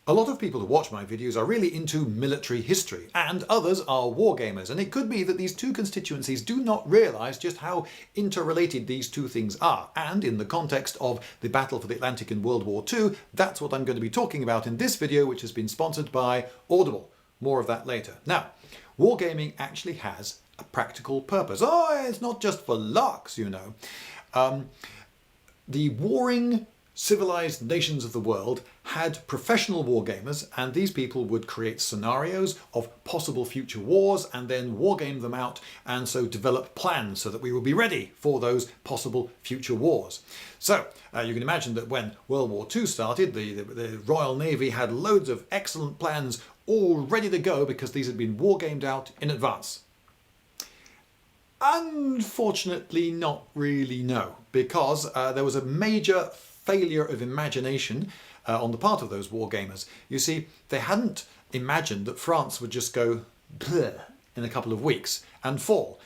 A lot of people who watch my videos are really into military history, and others are wargamers, and it could be that these two constituencies do not realise just how interrelated these two things are. And in the context of the battle for the Atlantic in World War II, that's what I'm going to be talking about in this video, which has been sponsored by Audible. More of that later. Now, wargaming actually has a practical purpose. Oh, it's not just for larks, you know. The warring civilized nations of the world had professional wargamers, and these people would create scenarios of possible future wars and then wargame them out, and so develop plans so that we would be ready for those possible future wars. So you can imagine that when World War II started, the Royal Navy had loads of excellent plans all ready to go because these had been wargamed out in advance. Unfortunately, not really, no, because there was a major failure of imagination on the part of those wargamers. You see, they hadn't imagined that France would just go bleh in a couple of weeks and fall.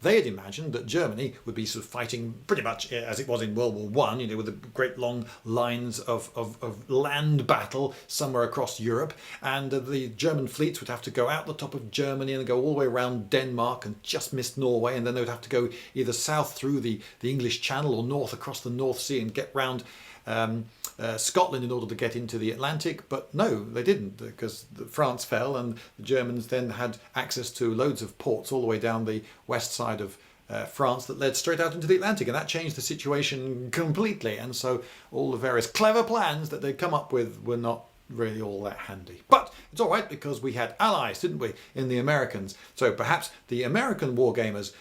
They had imagined that Germany would be sort of fighting pretty much as it was in World War I, you know, with the great long lines of land battle somewhere across Europe, and the German fleets would have to go out the top of Germany and go all the way around Denmark and just miss Norway, and then they would have to go either south through the English Channel or north across the North Sea and get round Scotland in order to get into the Atlantic. But no, they didn't, because France fell and the Germans then had access to loads of ports all the way down the west side of France that led straight out into the Atlantic, and that changed the situation completely. And so all the various clever plans that they'd come up with were not really all that handy. But it's all right, because we had allies, didn't we, in the Americans. So perhaps the American wargamers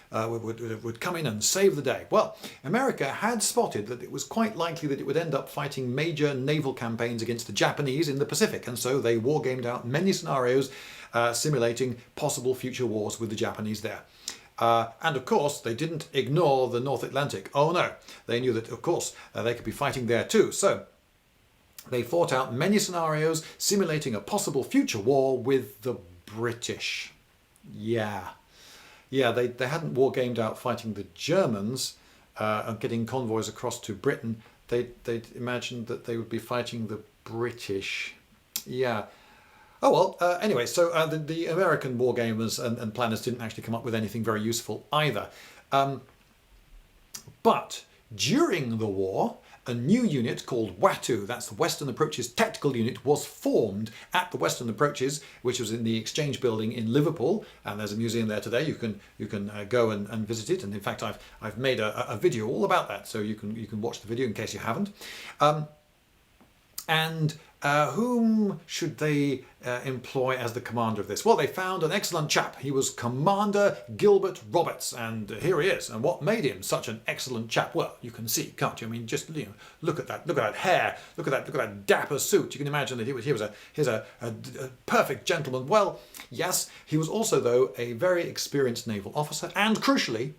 would come in and save the day. Well, America had spotted that it was quite likely that it would end up fighting major naval campaigns against the Japanese in the Pacific, and so they wargamed out many scenarios simulating possible future wars with the Japanese there. And of course, they didn't ignore the North Atlantic. Oh no, they knew that, of course, they could be fighting there too. So they fought out many scenarios simulating a possible future war with the British. Yeah, they hadn't wargamed out fighting the Germans and getting convoys across to Britain. They'd imagined that they would be fighting the British. Yeah. Oh well, anyway, so the American wargamers and planners didn't actually come up with anything very useful either. But during the war, a new unit called WATU, that's the Western Approaches Tactical Unit, was formed at the Western Approaches, which was in the Exchange Building in Liverpool, and there's a museum there today. You can go and visit it, and in fact I've made a video all about that, so you can watch the video in case you haven't. Whom should they employ as the commander of this? Well, they found an excellent chap. He was Commander Gilbert Roberts, and here he is. And what made him such an excellent chap? Well, you can see, can't you? I mean, just look at that hair, look at that dapper suit. You can imagine that he was a perfect gentleman. Well, yes, he was also, though, a very experienced naval officer, and crucially,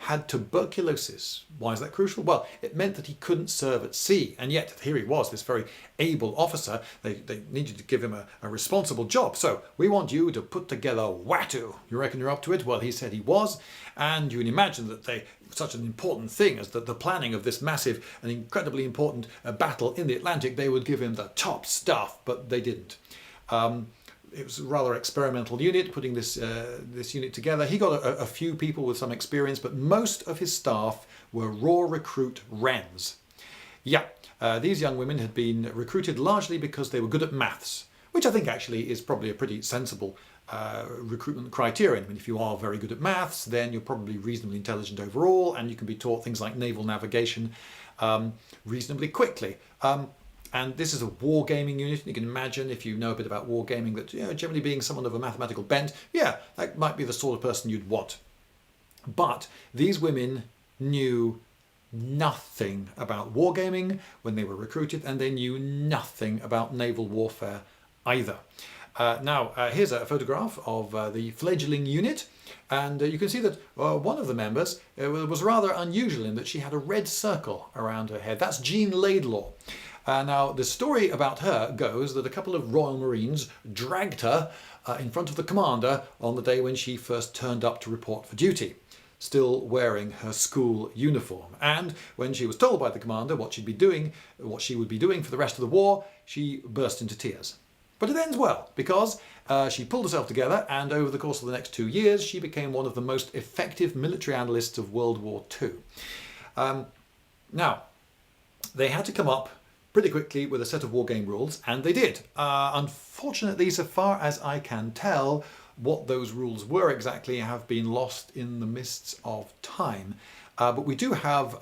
had tuberculosis. Why is that crucial? Well, it meant that he couldn't serve at sea, and yet here he was, this very able officer. They needed to give him a responsible job. So we want you to put together WATU. You reckon you're up to it? Well, he said he was, and you can imagine that such an important thing as the planning of this massive and incredibly important battle in the Atlantic, they would give him the top stuff, but they didn't. It was a rather experimental unit, putting this unit together. He got a few people with some experience, but most of his staff were raw recruit wrens. Yeah, these young women had been recruited largely because they were good at maths, which I think actually is probably a pretty sensible recruitment criterion. I mean, if you are very good at maths, then you're probably reasonably intelligent overall, and you can be taught things like naval navigation reasonably quickly. And this is a wargaming unit. You can imagine, if you know a bit about wargaming, that, you know, generally being someone of a mathematical bent, yeah, that might be the sort of person you'd want. But these women knew nothing about wargaming when they were recruited, and they knew nothing about naval warfare either. Now, here's a photograph of the fledgling unit, and you can see that one of the members was rather unusual in that she had a red circle around her head. That's Jean Laidlaw. Now, the story about her goes that a couple of Royal Marines dragged her in front of the commander on the day when she first turned up to report for duty, still wearing her school uniform. And when she was told by the commander what she would be doing for the rest of the war, she burst into tears. But it ends well, because she pulled herself together, and over the course of the next 2 years, she became one of the most effective military analysts of World War II. Now, they had to come up pretty quickly with a set of wargame rules, and they did. Unfortunately, so far as I can tell, what those rules were exactly have been lost in the mists of time. But we do have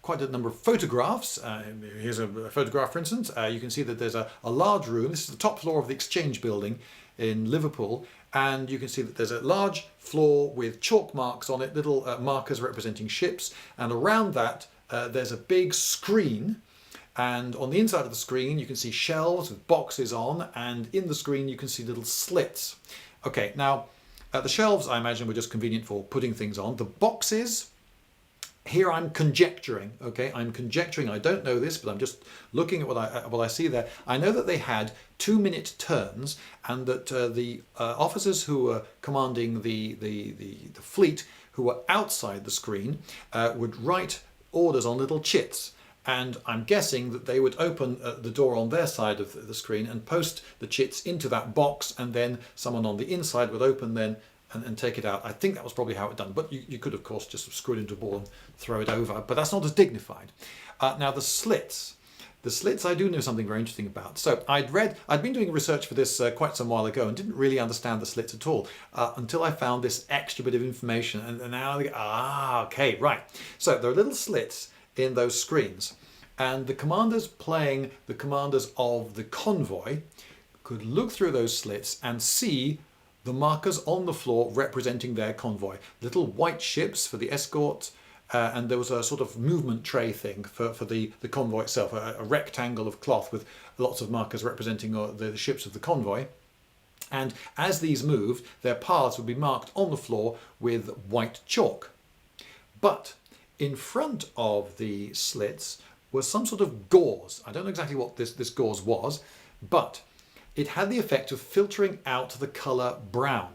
quite a number of photographs. Here's a photograph, for instance. You can see that there's a large room. This is the top floor of the Exchange building in Liverpool. And you can see that there's a large floor with chalk marks on it, little markers representing ships. And around that, there's a big screen. And on the inside of the screen, you can see shelves with boxes on. And in the screen, you can see little slits. Okay, now, the shelves, I imagine, were just convenient for putting things on. The boxes... Here I'm conjecturing, okay? I'm conjecturing, I don't know this, but I'm just looking at what I see there. I know that they had 2-minute turns, and that the officers who were commanding the fleet, who were outside the screen, would write orders on little chits. And I'm guessing that they would open the door on their side of the screen and post the chits into that box, and then someone on the inside would open then and take it out. I think that was probably how it done, but you could of course just screw it into a ball and throw it over, but that's not as dignified. Now the slits I do know something very interesting about. So I'd been doing research for this quite some while ago and didn't really understand the slits at all until I found this extra bit of information, and now okay, right. So there are little slits in those screens, and the commanders playing the commanders of the convoy could look through those slits and see the markers on the floor representing their convoy. Little white ships for the escort, and there was a sort of movement tray thing for the convoy itself, a rectangle of cloth with lots of markers representing the ships of the convoy. And as these moved, their paths would be marked on the floor with white chalk. But in front of the slits was some sort of gauze. I don't know exactly what this gauze was, but it had the effect of filtering out the colour brown.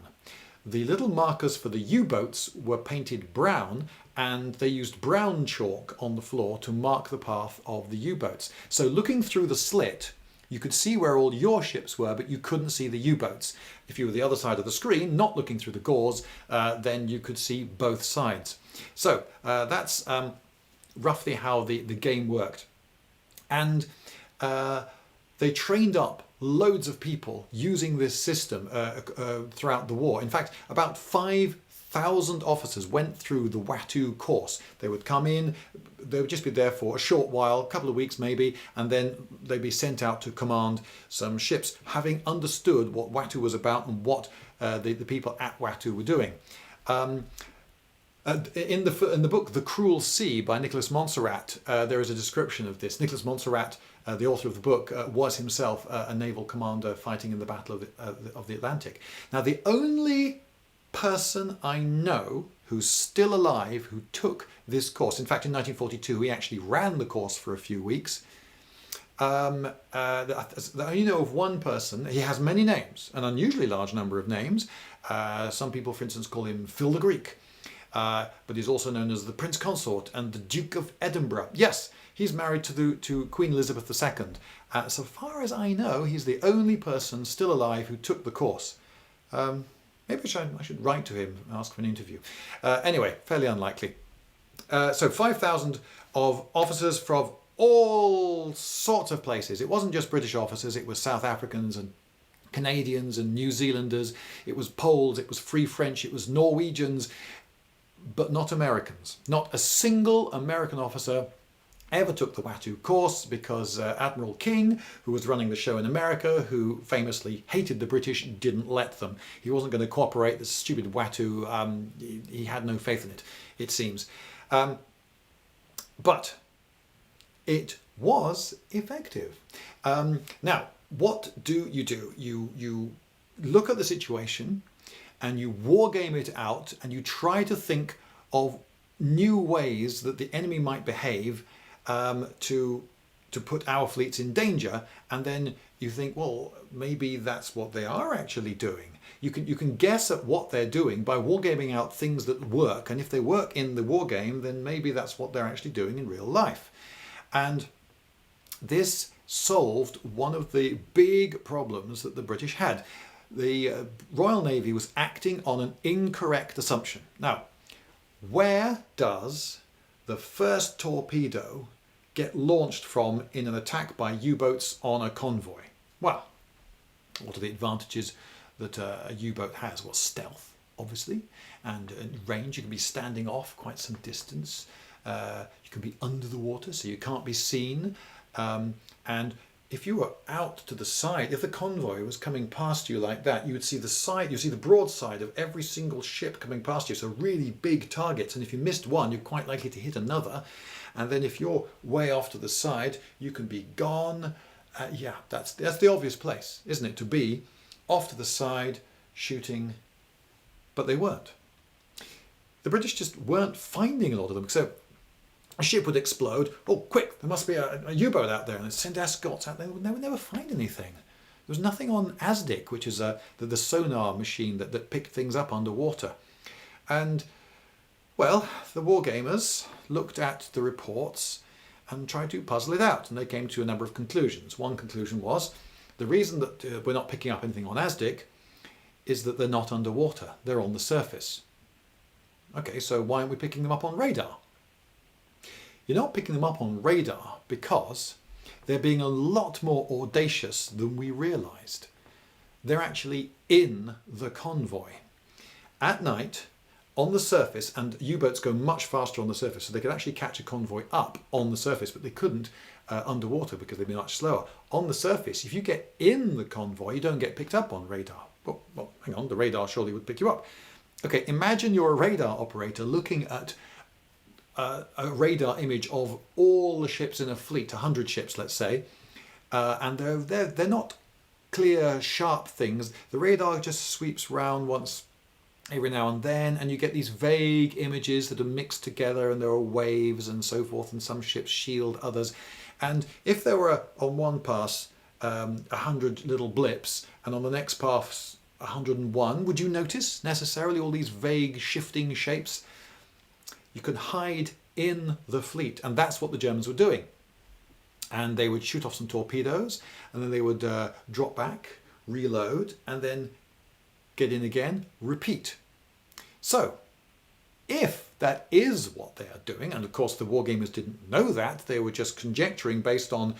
The little markers for the U-boats were painted brown, and they used brown chalk on the floor to mark the path of the U-boats. So looking through the slit, you could see where all your ships were, but you couldn't see the U-boats. If you were the other side of the screen, not looking through the gauze, then you could see both sides. So that's roughly how the game worked. And they trained up loads of people using this system throughout the war. In fact, about 5,000 officers went through the WATU course. They would come in, they would just be there for a short while, a couple of weeks maybe, and then they'd be sent out to command some ships, having understood what WATU was about and what the people at WATU were doing. In the book The Cruel Sea by Nicholas Montserrat, there is a description of this. Nicholas Montserrat, the author of the book, was himself a naval commander fighting in the Battle of the Atlantic. Now, the only person I know who's still alive who took this course, in fact in 1942 he actually ran the course for a few weeks. I only know of one person. He has many names, an unusually large number of names. Some people, for instance, call him Phil the Greek. But he's also known as the Prince Consort and the Duke of Edinburgh. Yes, he's married to Queen Elizabeth II. So far as I know, he's the only person still alive who took the course. Maybe I should write to him and ask for an interview. Anyway, fairly unlikely. So 5,000 of officers from all sorts of places. It wasn't just British officers, it was South Africans and Canadians and New Zealanders. It was Poles, it was Free French, it was Norwegians, but not Americans. Not a single American officer ever took the WATU course, because Admiral King, who was running the show in America, who famously hated the British, didn't let them. He wasn't going to cooperate. This stupid WATU, he had no faith in it, it seems. But it was effective. Now, what do? You look at the situation and you wargame it out, and you try to think of new ways that the enemy might behave to put our fleets in danger, and then you think, well, maybe that's what they are actually doing. You can guess at what they're doing by wargaming out things that work, and if they work in the wargame, then maybe that's what they're actually doing in real life. And this solved one of the big problems that the British had. The Royal Navy was acting on an incorrect assumption. Now, where does the first torpedo get launched from in an attack by U-boats on a convoy? Well, what are the advantages that a U-boat has? Well, stealth, obviously, and range. You can be standing off quite some distance. You can be under the water, so you can't be seen. And if you were out to the side, if the convoy was coming past you like that, you would see the side, you see the broadside of every single ship coming past you. So really big targets. And if you missed one, you're quite likely to hit another. And then if you're way off to the side, you can be gone. Yeah, that's the obvious place, isn't it? To be off to the side, shooting, but they weren't. The British just weren't finding a lot of them. So a ship would explode. Oh, quick, there must be a U-boat out there. And they'd send escorts out there. They would never find anything. There was nothing on ASDIC, which is the sonar machine that picked things up underwater. And, well, the wargamers looked at the reports and tried to puzzle it out. And they came to a number of conclusions. One conclusion was the reason that we're not picking up anything on ASDIC is that they're not underwater. They're on the surface. Okay, so why aren't we picking them up on radar? You're not picking them up on radar because they're being a lot more audacious than we realised. They're actually in the convoy. At night, on the surface, and U-boats go much faster on the surface, so they could actually catch a convoy up on the surface, but they couldn't underwater because they'd be much slower. On the surface, if you get in the convoy, you don't get picked up on radar. Well, hang on, the radar surely would pick you up. Okay, imagine you're a radar operator looking at a radar image of all the ships in a fleet, 100 ships, let's say, and they're not clear, sharp things. The radar just sweeps round once every now and then, and you get these vague images that are mixed together, and there are waves and so forth, and some ships shield others. And if there were on one pass 100 little blips, and on the next pass 101, would you notice necessarily all these vague shifting shapes? You could hide in the fleet, and that's what the Germans were doing. And they would shoot off some torpedoes, and then they would drop back, reload, and then get in again, repeat. So, if that is what they are doing, and of course the wargamers didn't know that, they were just conjecturing based on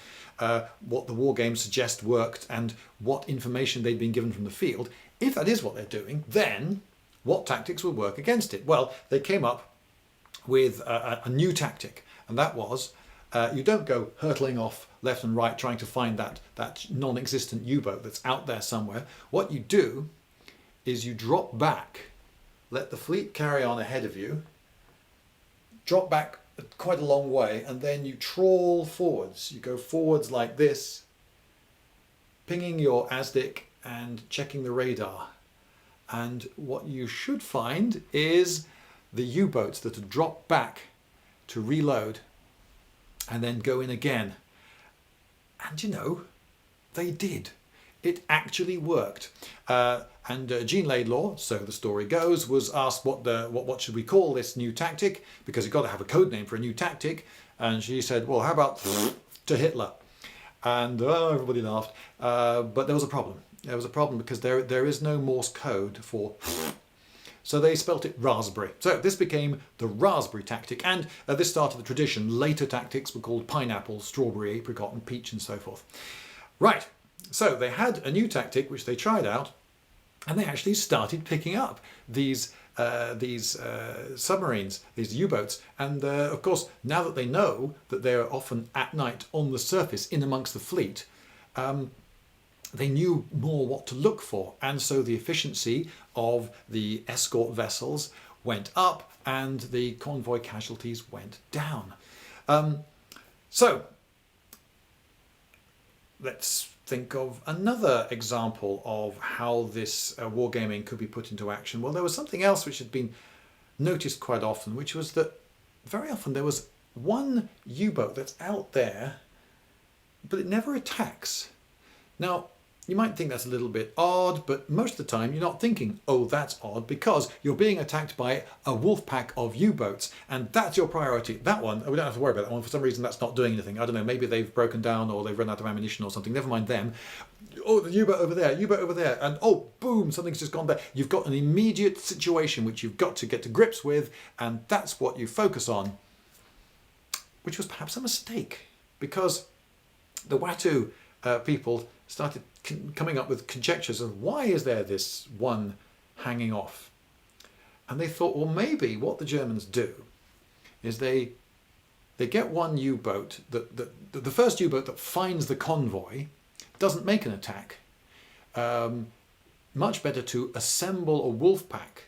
what the wargames suggest worked and what information they'd been given from the field. If that is what they're doing, then what tactics would work against it? Well, they came up with a new tactic, and that was you don't go hurtling off left and right trying to find that non-existent U-boat that's out there somewhere. What you do is you drop back, let the fleet carry on ahead of you, drop back quite a long way, and then you trawl forwards. You go forwards like this, pinging your ASDIC and checking the radar. And what you should find is the U-boats that have dropped back to reload and then go in again. And you know, they did. It actually worked. And Jean Laidlaw, so the story goes, was asked what should we call this new tactic, because you've got to have a code name for a new tactic. And she said, well, how about to Hitler? And everybody laughed. But there was a problem. There was a problem because there is no Morse code for so they spelt it raspberry. So this became the raspberry tactic, and this started the tradition. Later tactics were called pineapple, strawberry, apricot and peach and so forth. Right, so they had a new tactic which they tried out, and they actually started picking up these submarines, these U-boats, and of course now that they know that they're often at night on the surface in amongst the fleet, they knew more what to look for, and so the efficiency of the escort vessels went up and the convoy casualties went down. So let's think of another example of how this wargaming could be put into action. Well, there was something else which had been noticed quite often, which was that very often there was one U-boat that's out there, but it never attacks. Now, you might think that's a little bit odd, but most of the time you're not thinking, oh, that's odd, because you're being attacked by a wolf pack of U-boats, and that's your priority. That one, we don't have to worry about that one. For some reason, that's not doing anything. I don't know, maybe they've broken down or they've run out of ammunition or something. Never mind them. Oh, the U-boat over there, and oh, boom, something's just gone there. You've got an immediate situation which you've got to get to grips with, and that's what you focus on, which was perhaps a mistake, because the WATU people started coming up with conjectures of why is there this one hanging off. And they thought, well, maybe what the Germans do is they get one U-boat, the first U-boat that finds the convoy doesn't make an attack. Much better to assemble a wolf pack.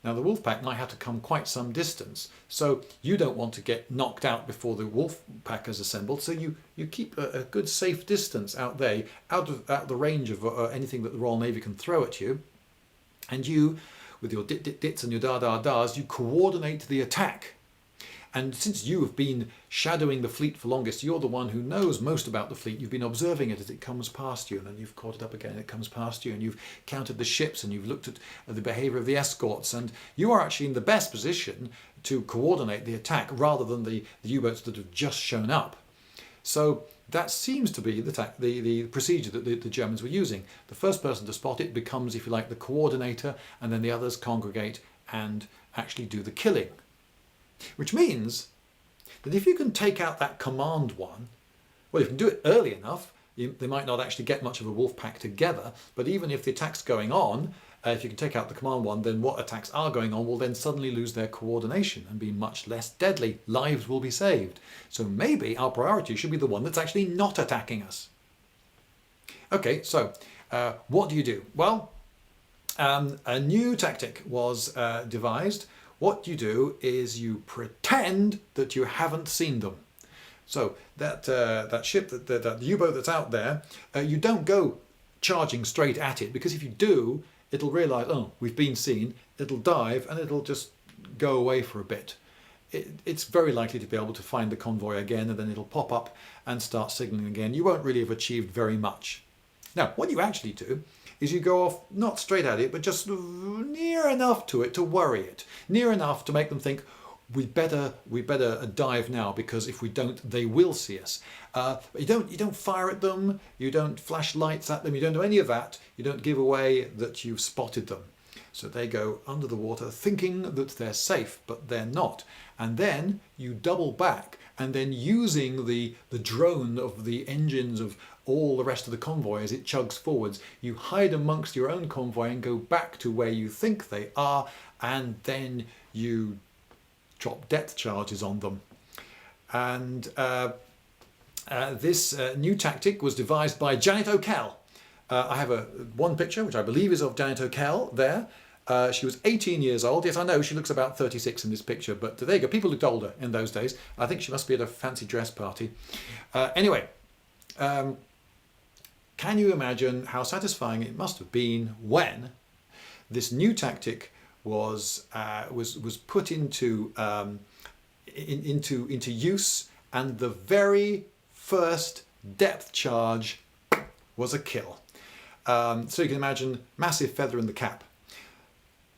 Now the wolf pack might have to come quite some distance, so you don't want to get knocked out before the wolf pack is assembled, so you keep a good safe distance out there, out of the range of anything that the Royal Navy can throw at you, and you, with your dits and your da-da-das, you coordinate the attack. And since you have been shadowing the fleet for longest, you're the one who knows most about the fleet. You've been observing it as it comes past you, and then you've caught it up again and it comes past you, and you've counted the ships and you've looked at the behaviour of the escorts, and you are actually in the best position to coordinate the attack rather than the U-boats that have just shown up. So that seems to be the procedure that the Germans were using. The first person to spot it becomes, if you like, the coordinator, and then the others congregate and actually do the killing. Which means that if you can take out that command one, well, you can do it early enough, they might not actually get much of a wolf pack together, but even if the attack's going on, if you can take out the command one, then what attacks are going on will then suddenly lose their coordination and be much less deadly. Lives will be saved. So maybe our priority should be the one that's actually not attacking us. Okay, so what do you do? Well, a new tactic was devised. What you do is you pretend that you haven't seen them. So that ship, that U-boat that's out there, you don't go charging straight at it, because if you do, it'll realise, oh, we've been seen, it'll dive and it'll just go away for a bit. It's very likely to be able to find the convoy again, and then it'll pop up and start signalling again. You won't really have achieved very much. Now, what you actually do is you go off not straight at it, but just near enough to it to worry it, near enough to make them think we better dive now, because if we don't, they will see us. But you don't fire at them, you don't flash lights at them, you don't do any of that. You don't give away that you've spotted them. So they go under the water thinking that they're safe, but they're not. And then you double back, and then using the drone of the engines of all the rest of the convoy as it chugs forwards, you hide amongst your own convoy and go back to where you think they are, and then you drop depth charges on them. And this new tactic was devised by Janet O'Kell. I have one picture which I believe is of Janet O'Kell there. She was 18 years old. Yes, I know she looks about 36 in this picture, but there you go. People looked older in those days. I think she must be at a fancy dress party. Anyway, can you imagine how satisfying it must have been when this new tactic was put into use, and the very first depth charge was a kill. So you can imagine massive feather in the cap.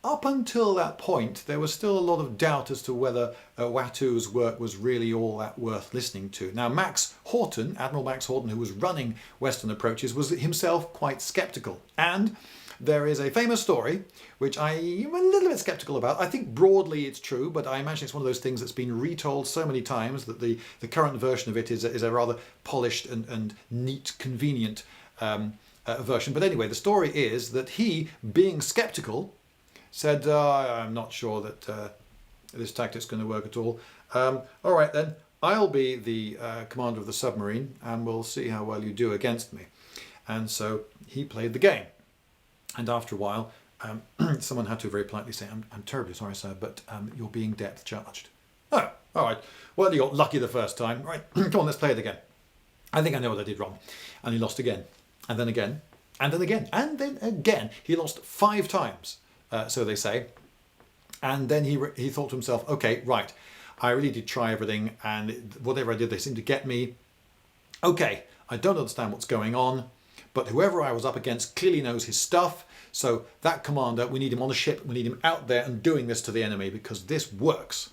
Up until that point, there was still a lot of doubt as to whether WATU's work was really all that worth listening to. Now, Max Horton, Admiral Max Horton, who was running Western approaches, was himself quite sceptical. And there is a famous story, which I am a little bit sceptical about. I think broadly it's true, but I imagine it's one of those things that's been retold so many times that the current version of it is a rather polished and neat, convenient version. But anyway, the story is that he, being sceptical, said, I'm not sure that this tactic's going to work at all. All right then, I'll be the commander of the submarine, and we'll see how well you do against me. And so he played the game. And after a while, someone had to very politely say, I'm terribly sorry, sir, but you're being depth charged. Oh, all right. Well, you got lucky the first time. Right, come on, let's play it again. I think I know what I did wrong. And he lost again, and then again, and then again, and then again. He lost 5 times. So they say, and then he thought to himself, okay, right, I really did try everything, and whatever I did, they seemed to get me. Okay, I don't understand what's going on, but whoever I was up against clearly knows his stuff. So that commander, we need him on the ship, we need him out there and doing this to the enemy because this works.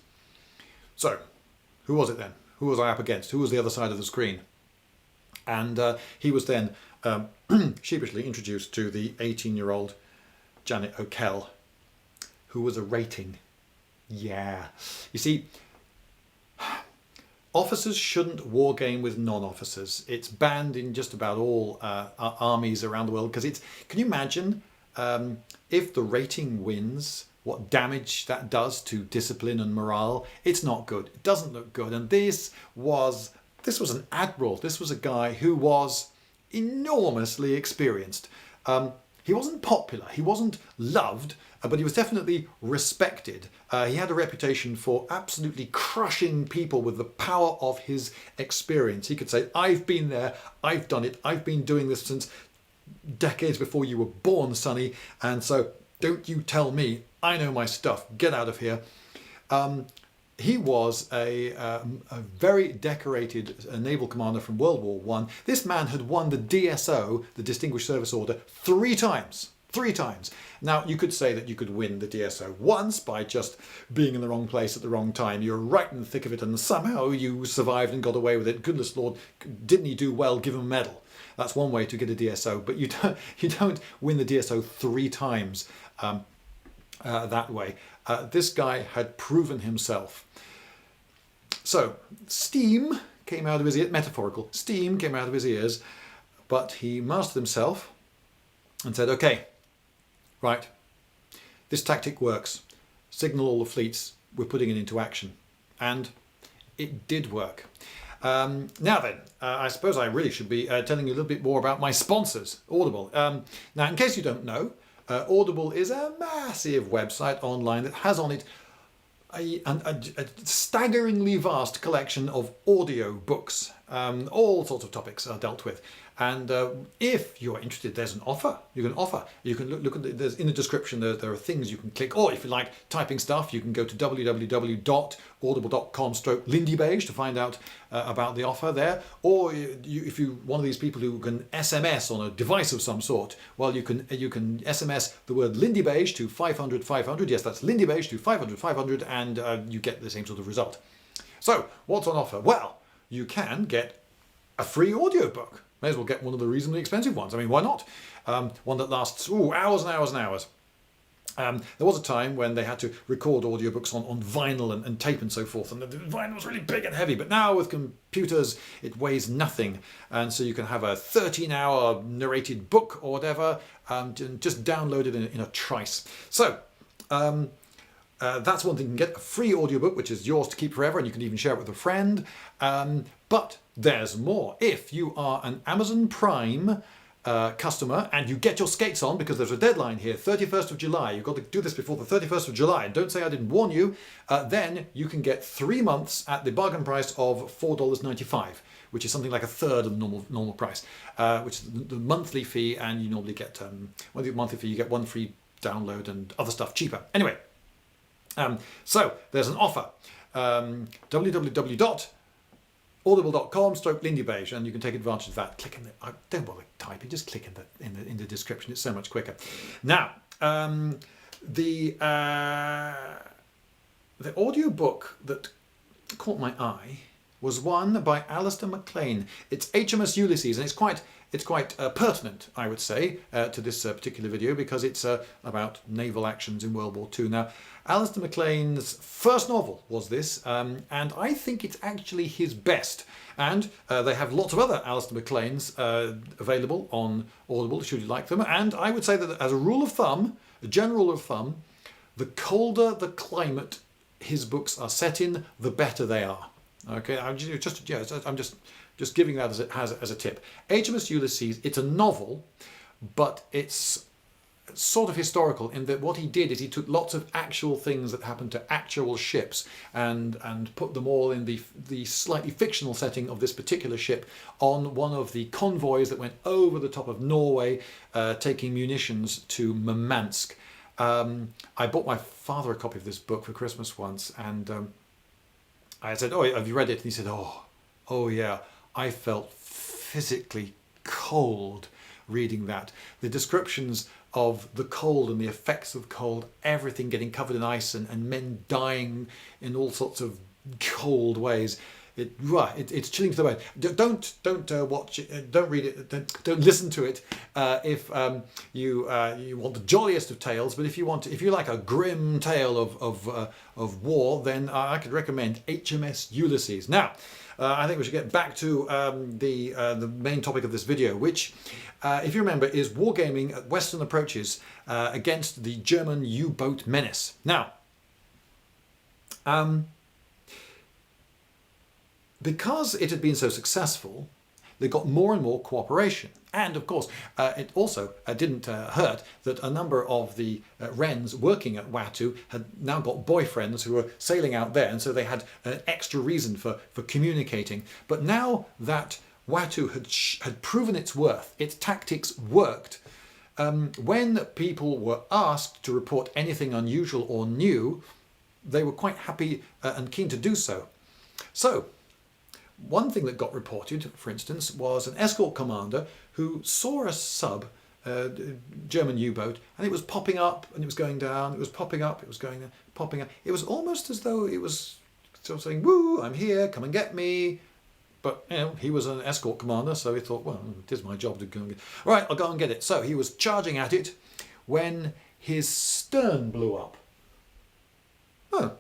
So, who was it then? Who was I up against? Who was the other side of the screen? And he was then sheepishly introduced to the 18-year-old Janet O'Kell, who was a rating. Yeah. You see, officers shouldn't wargame with non-officers. It's banned in just about all armies around the world because it's... Can you imagine if the rating wins, what damage that does to discipline and morale? It's not good. It doesn't look good. And this was an admiral. This was a guy who was enormously experienced. He wasn't popular. He wasn't loved, but he was definitely respected. He had a reputation for absolutely crushing people with the power of his experience. He could say, I've been there, I've done it, I've been doing this since decades before you were born, sonny, and so don't you tell me, I know my stuff, get out of here. He was a very decorated naval commander from World War I. This man had won the DSO, the Distinguished Service Order, 3 times. 3 times. Now, you could say that you could win the DSO once by just being in the wrong place at the wrong time. You're right in the thick of it and somehow you survived and got away with it. Goodness Lord, didn't he do well? Give him a medal. That's one way to get a DSO, but you don't win the DSO 3 times that way. This guy had proven himself. So, steam came out of his ears, metaphorical, steam came out of his ears, but he mastered himself and said, okay, right, this tactic works. Signal all the fleets, we're putting it into action. And it did work. Now then, I suppose I really should be telling you a little bit more about my sponsors, Audible. Now, in case you don't know, Audible is a massive website online that has on it a staggeringly vast collection of audio books. All sorts of topics are dealt with. And if you're interested, there's an offer. You can offer. You can look at there's in the description. There are things you can click. Or if you like typing stuff, you can go to www.audible.com/Lindybeige to find out about the offer there. Or if you're one of these people who can SMS on a device of some sort, well, you can SMS the word Lindybeige to 500 500. Yes, that's Lindybeige to 500 500, and you get the same sort of result. So what's on offer? Well, you can get a free audiobook. May as well get one of the reasonably expensive ones. I mean, why not? One that lasts hours and hours and hours. There was a time when they had to record audiobooks on vinyl and tape and so forth, and the vinyl was really big and heavy. But now with computers, it weighs nothing, and so you can have a 13-hour narrated book or whatever, and just download it in a trice. So. That's one thing. You can get a free audiobook, which is yours to keep forever, and you can even share it with a friend. But there's more. If you are an Amazon Prime customer and you get your skates on, because there's a deadline here, 31st of July, you've got to do this before the 31st of July, and don't say I didn't warn you, then you can get 3 months at the bargain price of $4.95, which is something like a third of the normal price, which is the monthly fee, and you normally get, with the monthly fee, you get 1 free download and other stuff cheaper. Anyway. So there's an offer, www.audible.com/Lindybeige, and you can take advantage of that. Click in the, don't bother typing, just click in the description. It's so much quicker. Now, the audiobook that caught my eye was one by Alistair MacLean. It's HMS Ulysses, and it's quite pertinent, I would say, to this particular video, because it's about naval actions in World War II. Now, Alistair MacLean's first novel was this, and I think it's actually his best. And they have lots of other Alistair MacLeans available on Audible, should you like them. And I would say that as a rule of thumb, a general rule of thumb, the colder the climate his books are set in, the better they are. Okay, I'm just giving that as a tip. HMS Ulysses, it's a novel, but it's sort of historical in that what he did is he took lots of actual things that happened to actual ships and put them all in the slightly fictional setting of this particular ship on one of the convoys that went over the top of Norway, taking munitions to Murmansk. I bought my father a copy of this book for Christmas once, and I said, "Oh, have you read it?" And he said, "Oh yeah." I felt physically cold reading that. The descriptions of the cold and the effects of cold, everything getting covered in ice and men dying in all sorts of cold ways. It's chilling to the bone. Don't watch it. Don't read it. Don't listen to it if you want the jolliest of tales. But if you like a grim tale of war, then I could recommend HMS Ulysses. Now, I think we should get back to the main topic of this video, which, if you remember, is wargaming Western approaches against the German U-boat menace. Now, because it had been so successful, they got more and more cooperation. And of course, it also didn't hurt that a number of the wrens working at WATU had now got boyfriends who were sailing out there, and so they had an extra reason for communicating. But now that WATU had proven its worth, its tactics worked, when people were asked to report anything unusual or new, they were quite happy and keen to do so. So, one thing that got reported, for instance, was an escort commander who saw a sub, German U-boat, and it was popping up and it was going down, it was popping up, it was going down, popping up. It was almost as though it was sort of saying, "Woo, I'm here, come and get me." But, you know, he was an escort commander, so he thought, well, it is my job to go and get it. All right, I'll go and get it. So he was charging at it when his stern blew up. Oh,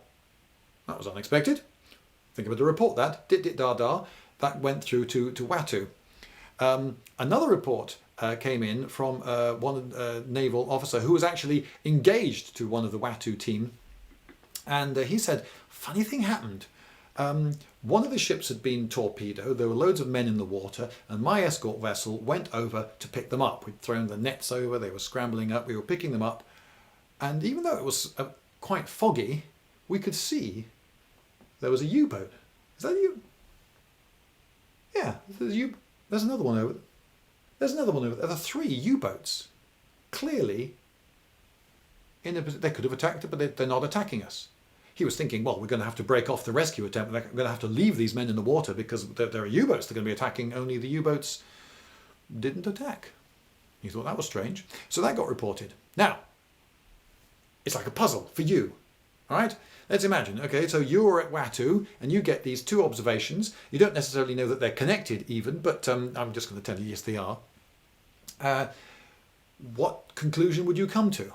that was unexpected. Think about to report that. Dit-dit-da-da. That went through to WATU. Another report came in from one naval officer who was actually engaged to one of the WATU team. And he said, funny thing happened. One of the ships had been torpedoed. There were loads of men in the water, and my escort vessel went over to pick them up. We'd thrown the nets over. They were scrambling up. We were picking them up. And even though it was quite foggy, we could see there was a U-boat. Is that a U? Yeah, there's another one over there. There's another one over there. There are 3 U-boats. Clearly, they could have attacked it, but they're not attacking us. He was thinking, well, we're going to have to break off the rescue attempt. We're going to have to leave these men in the water because there are U-boats that are going to be attacking. Only the U-boats didn't attack. He thought that was strange. So that got reported. Now, it's like a puzzle for you. All right? Let's imagine, okay, so you're at WATU and you get these 2 observations. You don't necessarily know that they're connected even, but I'm just going to tell you, yes, they are. What conclusion would you come to?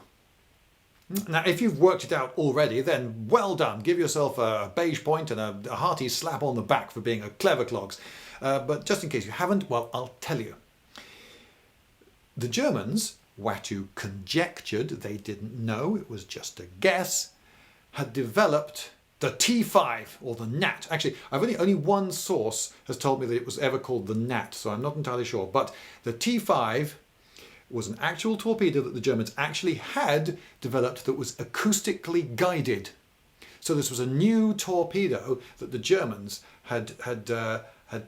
Now, if you've worked it out already, then well done. Give yourself a beige point and a hearty slap on the back for being a clever clogs. But just in case you haven't, well, I'll tell you. The Germans, WATU conjectured, they didn't know, it was just a guess, had developed the T5 or the Gnat. Actually, I've only one source has told me that it was ever called the Gnat, so I'm not entirely sure. But the T5 was an actual torpedo that the Germans actually had developed that was acoustically guided. So this was a new torpedo that the Germans had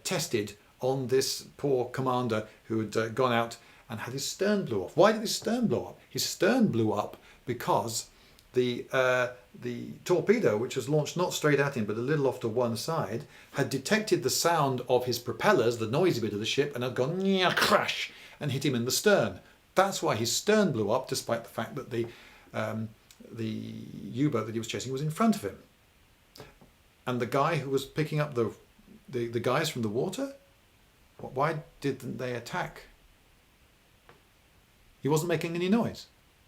tested on this poor commander who had gone out and had his stern blow off. Why did his stern blow up? His stern blew up because the torpedo, which was launched not straight at him but a little off to one side, had detected the sound of his propellers, the noisy bit of the ship, and had gone crash and hit him in the stern. That's why his stern blew up, despite the fact that the U-boat that he was chasing was in front of him. And the guy who was picking up the guys from the water, why didn't they attack? He wasn't making any noise.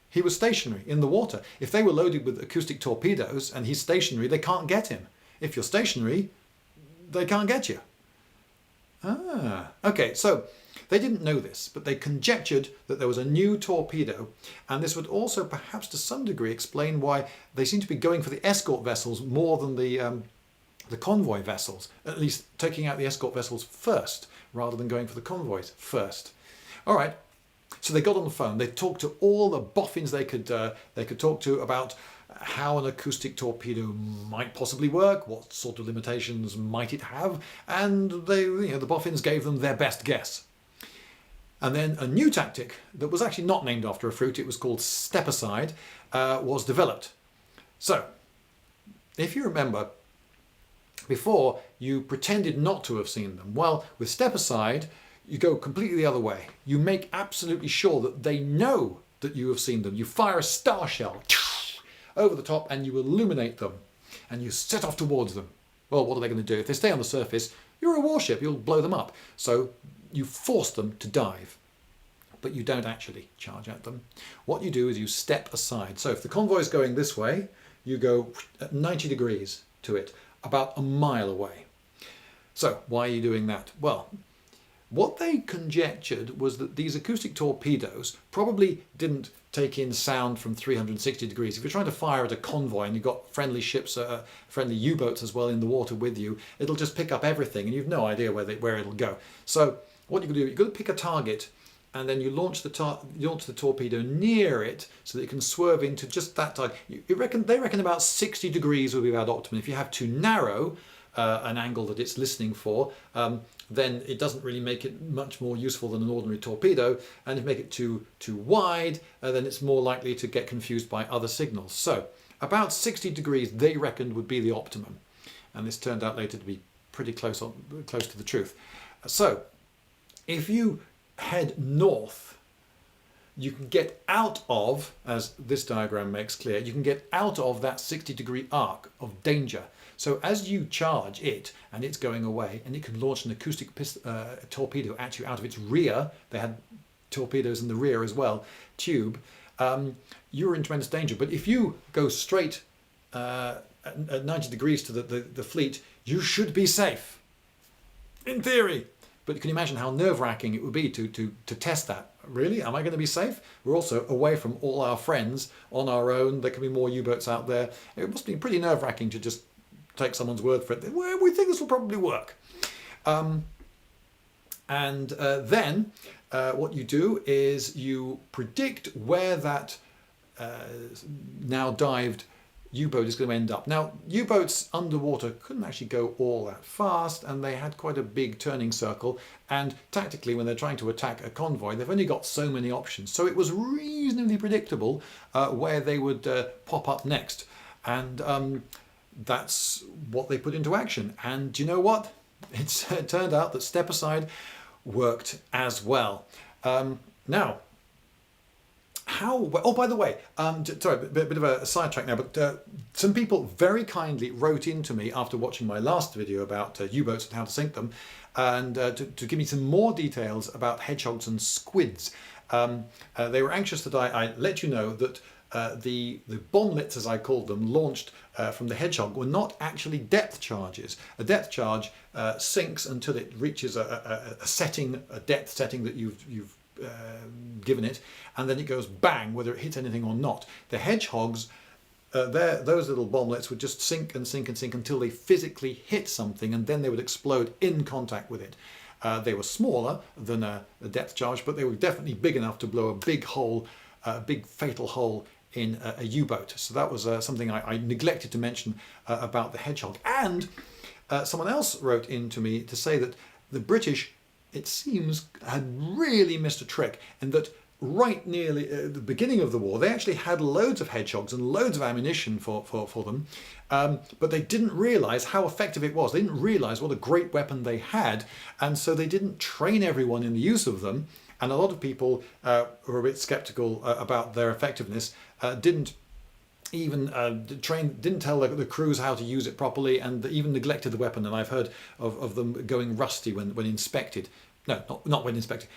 He was stationary in the water. If they were loaded with acoustic torpedoes and he's stationary, they can't get him. If you're stationary, they can't get you. Okay, so they didn't know this, but they conjectured that there was a new torpedo, and this would also perhaps to some degree explain why they seem to be going for the escort vessels more than the convoy vessels, at least taking out the escort vessels first rather than going for the convoys first. All right. So they got on the phone, they talked to all the boffins they could talk to about how an acoustic torpedo might possibly work, what sort of limitations might it have, and the boffins gave them their best guess. And then a new tactic that was actually not named after a fruit, it was called step aside, was developed. So, if you remember, before you pretended not to have seen them. Well, with step aside, you go completely the other way. You make absolutely sure that they know that you have seen them. You fire a star shell over the top and you illuminate them and you set off towards them. Well, what are they going to do? If they stay on the surface, you're a warship, you'll blow them up. So you force them to dive, but you don't actually charge at them. What you do is you step aside. So if the convoy is going this way, you go at 90 degrees to it, about a mile away. So why are you doing that? Well, what they conjectured was that these acoustic torpedoes probably didn't take in sound from 360 degrees. If you're trying to fire at a convoy and you've got friendly ships, friendly U-boats as well in the water with you, it'll just pick up everything and you've no idea where it'll go. So what you can do, you've got to pick a target and then you launch the torpedo near it so that it can swerve into just that target. They reckon about 60 degrees will be about optimum. If you have too narrow an angle that it's listening for, then it doesn't really make it much more useful than an ordinary torpedo. And if you make it too wide, then it's more likely to get confused by other signals. So about 60 degrees they reckoned would be the optimum. And this turned out later to be pretty close to the truth. So if you head north, you can get out of, as this diagram makes clear, you can get out of that 60-degree arc of danger. So as you charge it and it's going away, and it can launch an acoustic torpedo at you out of its rear, they had torpedoes in the rear as well, tube, you're in tremendous danger. But if you go straight at 90 degrees to the fleet, you should be safe, in theory. But can you imagine how nerve-wracking it would be to test that? Really? Am I going to be safe? We're also away from all our friends, on our own. There can be more U-boats out there. It must be pretty nerve-wracking to just take someone's word for it. Well, we think this will probably work. Then what you do is you predict where that now dived U-boat is going to end up. Now, U-boats underwater couldn't actually go all that fast, and they had quite a big turning circle, and tactically when they're trying to attack a convoy, they've only got so many options. So it was reasonably predictable where they would pop up next. And that's what they put into action. And do you know what? It turned out that step aside worked as well. Now, oh, by the way, sorry, a bit of a sidetrack now, but some people very kindly wrote into me after watching my last video about U-boats and how to sink them, and to give me some more details about hedgehogs and squids. They were anxious that I let you know that the bomblets, as I called them, launched from the hedgehog were not actually depth charges. A depth charge sinks until it reaches a depth setting that you've given it, and then it goes bang, whether it hits anything or not. The hedgehogs, those little bomblets would just sink and sink and sink until they physically hit something, and then they would explode in contact with it. They were smaller than a depth charge, but they were definitely big enough to blow a big hole, a big fatal hole in a U-boat. So that was something I neglected to mention about the hedgehog. And someone else wrote in to me to say that the British, it seems, had really missed a trick, and that right nearly at the beginning of the war they actually had loads of hedgehogs and loads of ammunition for them, but they didn't realise how effective it was. They didn't realise what a great weapon they had, and so they didn't train everyone in the use of them. And a lot of people who were a bit sceptical about their effectiveness didn't even didn't tell the crews how to use it properly, and even neglected the weapon. And I've heard of them going rusty when inspected. No, not when inspected.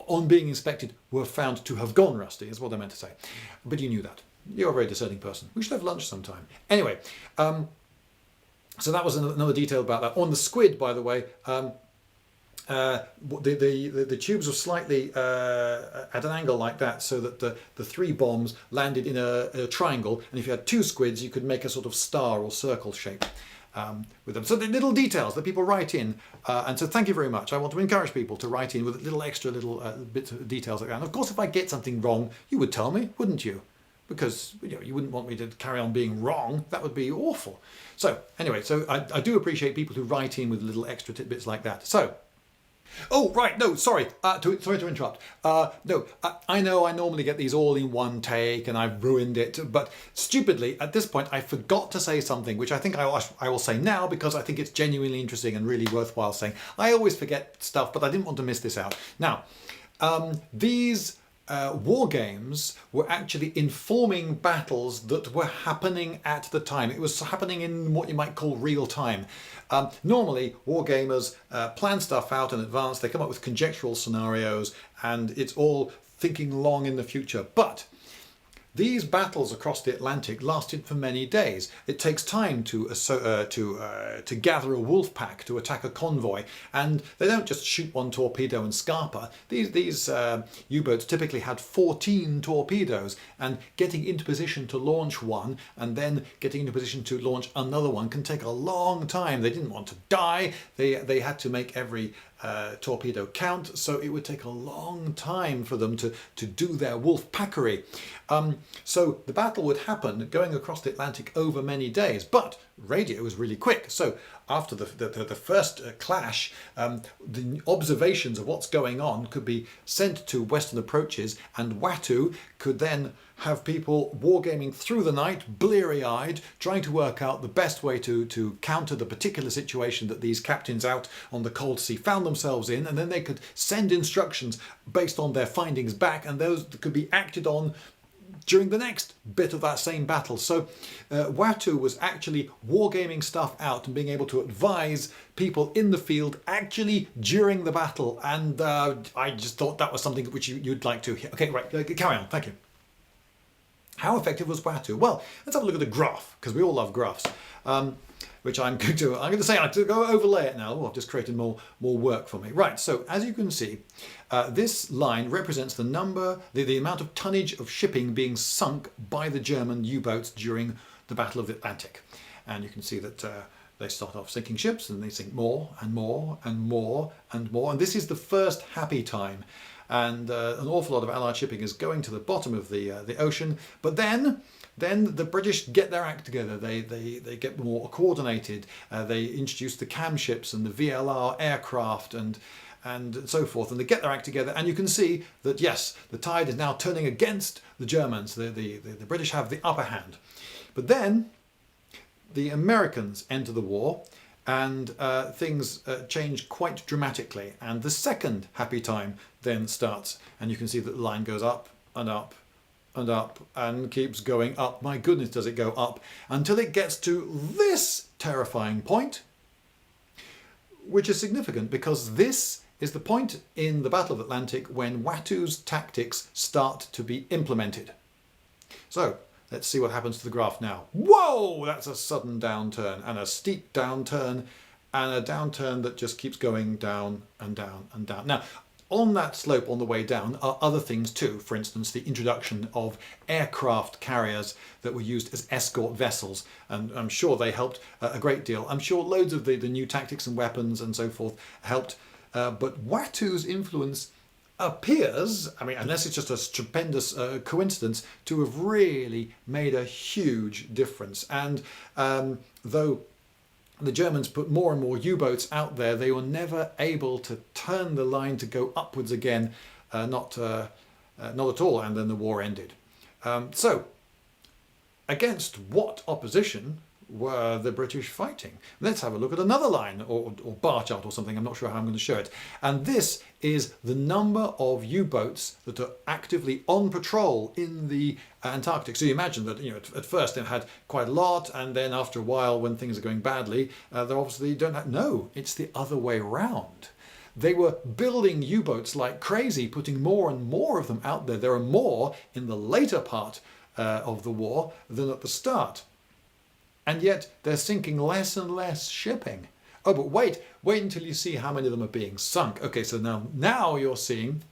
On being inspected, were found to have gone rusty, is what I meant to say. But you knew that. You're a very discerning person. We should have lunch sometime. Anyway, so that was another detail about that. On the squid, by the way, the tubes were slightly at an angle like that, so that the three bombs landed in a triangle, and if you had two squids you could make a sort of star or circle shape with them. So the little details that people write in, and so thank you very much. I want to encourage people to write in with little extra bits of details like that. And of course, if I get something wrong, you would tell me, wouldn't you? Because you wouldn't want me to carry on being wrong. That would be awful. So anyway, so I do appreciate people who write in with little extra tidbits like that. So Oh, right, no, sorry, sorry to interrupt. No, I know I normally get these all in one take and I've ruined it, but stupidly, at this point, I forgot to say something, which I think I will say now because I think it's genuinely interesting and really worthwhile saying. I always forget stuff, but I didn't want to miss this out. Now, these war games were actually informing battles that were happening at the time. It was happening in what you might call real time. Normally, wargamers plan stuff out in advance, they come up with conjectural scenarios, and it's all thinking long in the future. But these battles across the Atlantic lasted for many days. It takes time to gather a wolf pack to attack a convoy, and they don't just shoot one torpedo and scarper. These U-boats typically had 14 torpedoes, and getting into position to launch one and then getting into position to launch another one can take a long time. They didn't want to die. They had to make every torpedo count, so it would take a long time for them to do their wolf packery. So the battle would happen going across the Atlantic over many days, but radio was really quick. So after the first clash, the observations of what's going on could be sent to Western approaches, and WATU could then have people wargaming through the night, bleary-eyed, trying to work out the best way to counter the particular situation that these captains out on the cold sea found themselves in, and then they could send instructions based on their findings back, and those could be acted on during the next bit of that same battle. So WATU was actually wargaming stuff out and being able to advise people in the field actually during the battle, and I just thought that was something which you'd like to hear. Okay, right, carry on, thank you. How effective was WATU? Well, let's have a look at the graph, because we all love graphs, which I'm going to say, I'm going to go overlay it now. Oh, I've just created more work for me. Right, so as you can see, this line represents the amount of tonnage of shipping being sunk by the German U-boats during the Battle of the Atlantic. And you can see that they start off sinking ships, and they sink more and more and more and more. And this is the first happy time. And an awful lot of Allied shipping is going to the bottom of the ocean. But then the British get their act together. They get more coordinated. They introduce the cam ships and the VLR aircraft and so forth, and they get their act together. And you can see that yes, the tide is now turning against the Germans. The British have the upper hand. But then the Americans enter the war, and things change quite dramatically, and the second happy time then starts, and you can see that the line goes up and up and up and keeps going up. My goodness, does it go up, until it gets to this terrifying point, which is significant because this is the point in the Battle of the Atlantic when WATU's tactics start to be implemented. So let's see what happens to the graph now. Whoa, that's a sudden downturn, and a steep downturn, and a downturn that just keeps going down and down and down. Now, on that slope on the way down are other things too. For instance, the introduction of aircraft carriers that were used as escort vessels, and I'm sure they helped a great deal. I'm sure loads of the new tactics and weapons and so forth helped, but WATU's influence appears, I mean, unless it's just a stupendous coincidence, to have really made a huge difference. And though the Germans put more and more U-boats out there, they were never able to turn the line to go upwards again, not at all, and then the war ended. So, against what opposition were the British fighting? Let's have a look at another line or bar chart or something. I'm not sure how I'm going to show it. And this is the number of U-boats that are actively on patrol in the Antarctic. So you imagine that, you know, at first they had quite a lot, and then after a while, when things are going badly, they obviously don't have. No, it's the other way round. They were building U-boats like crazy, putting more and more of them out there. There are more in the later part of the war than at the start. And yet they're sinking less and less shipping. Oh, but wait until you see how many of them are being sunk. Okay, so now you're seeing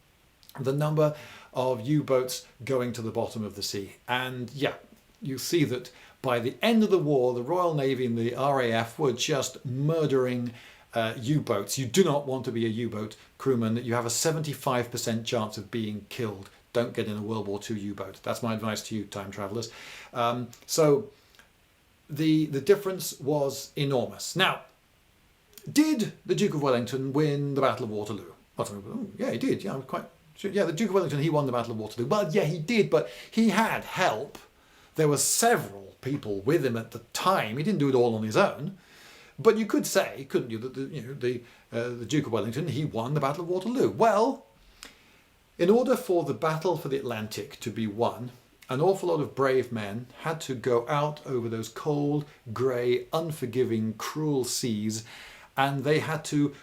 the number of U-boats going to the bottom of the sea. And yeah, you see that by the end of the war, the Royal Navy and the RAF were just murdering U-boats. You do not want to be a U-boat crewman. You have a 75% chance of being killed. Don't get in a World War II U-boat. That's my advice to you, time travellers. So the difference was enormous. Now, Did the Duke of Wellington win the Battle of Waterloo? Well, yeah, he did. Yeah, I'm quite sure. Yeah, the Duke of Wellington, he won the Battle of Waterloo. Well, yeah, he did, but he had help. There were several people with him at the time. He didn't do it all on his own. But you could say, couldn't you, that the Duke of Wellington, he won the Battle of Waterloo. Well, in order for the battle for the Atlantic to be won, an awful lot of brave men had to go out over those cold, grey, unforgiving, cruel seas, and they had to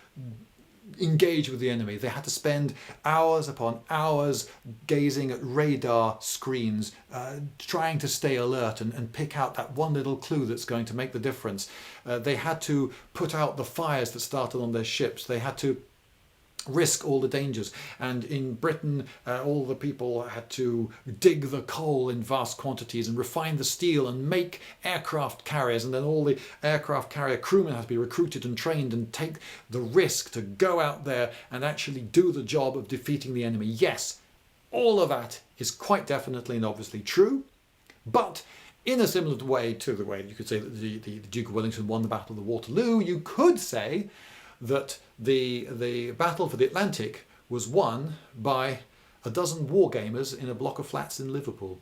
engage with the enemy. They had to spend hours upon hours gazing at radar screens, trying to stay alert and pick out that one little clue that's going to make the difference. They had to put out the fires that started on their ships. They had to risk all the dangers, and in Britain all the people had to dig the coal in vast quantities and refine the steel and make aircraft carriers, and then all the aircraft carrier crewmen had to be recruited and trained and take the risk to go out there and actually do the job of defeating the enemy. Yes, all of that is quite definitely and obviously true, but in a similar way to the way you could say that the Duke of Wellington won the Battle of Waterloo, you could say that the battle for the Atlantic was won by a dozen wargamers in a block of flats in Liverpool.